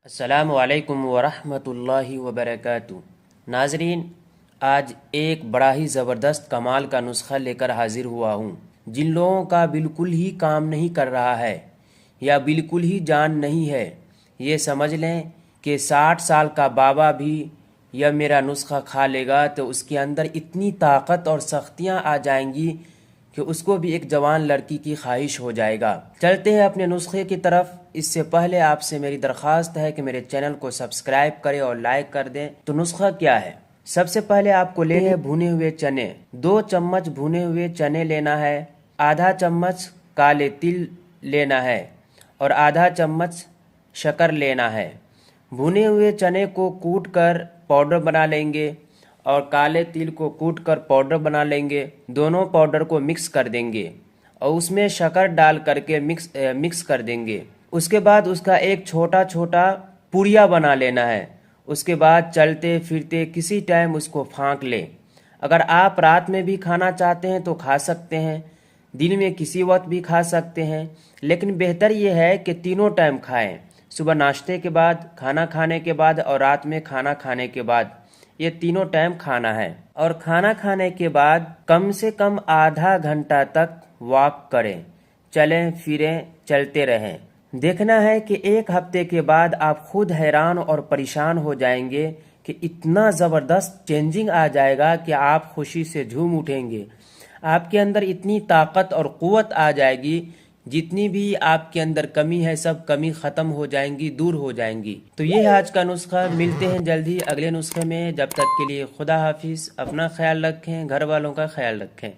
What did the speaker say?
अस्सलामु अलैकुम वरहमतुल्लाहि वबरकातुहू। नाजरीन, आज एक बड़ा ही ज़बरदस्त कमाल का नुस्खा लेकर हाजिर हुआ हूँ। जिन लोगों का बिल्कुल ही काम नहीं कर रहा है या बिल्कुल ही जान नहीं है, ये समझ लें कि 60 साल का बाबा भी यह मेरा नुस्खा खा लेगा तो उसके अंदर इतनी ताकत और सख्तियाँ आ जाएंगी कि उसको भी एक जवान लड़की की ख्वाहिश हो जाएगा। चलते हैं अपने नुस्खे की तरफ। इससे पहले आपसे मेरी दरख्वास्त है कि मेरे चैनल को सब्सक्राइब करें और लाइक कर दें। तो नुस्खा क्या है? सबसे पहले आपको लेने हैं भुने हुए चने। 2 चम्मच भुने हुए चने लेना है, आधा चम्मच काले तिल लेना है और आधा चम्मच शक्कर लेना है। भुने हुए चने को कूट कर पाउडर बना लेंगे और काले तिल को कूट कर पाउडर बना लेंगे। दोनों पाउडर को मिक्स कर देंगे और उसमें शक्कर डाल करके मिक्स कर देंगे। उसके बाद उसका एक छोटा छोटा पुड़िया बना लेना है। उसके बाद चलते फिरते किसी टाइम उसको फाँक लें। अगर आप रात में भी खाना चाहते हैं तो खा सकते हैं, दिन में किसी वक्त भी खा सकते हैं, लेकिन बेहतर यह है कि तीनों टाइम खाएं। सुबह नाश्ते के बाद, खाना खाने के बाद और रात में खाना खाने के बाद। ये तीनों टाइम खाना है। और खाना खाने के बाद कम से कम आधा घंटा तक वॉक करें, चलें फिरें, चलते रहें। देखना है कि एक हफ्ते के बाद आप खुद हैरान और परेशान हो जाएंगे कि इतना ज़बरदस्त चेंजिंग आ जाएगा कि आप खुशी से झूम उठेंगे। आपके अंदर इतनी ताकत और क़ुव्वत आ जाएगी, जितनी भी आपके अंदर कमी है सब कमी ख़त्म हो जाएंगी, दूर हो जाएंगी। तो ये है आज का नुस्खा। मिलते हैं जल्दी अगले नुस्खे में। जब तक के लिए खुदा हाफिज़। अपना ख्याल रखें, घर वालों का ख्याल रखें।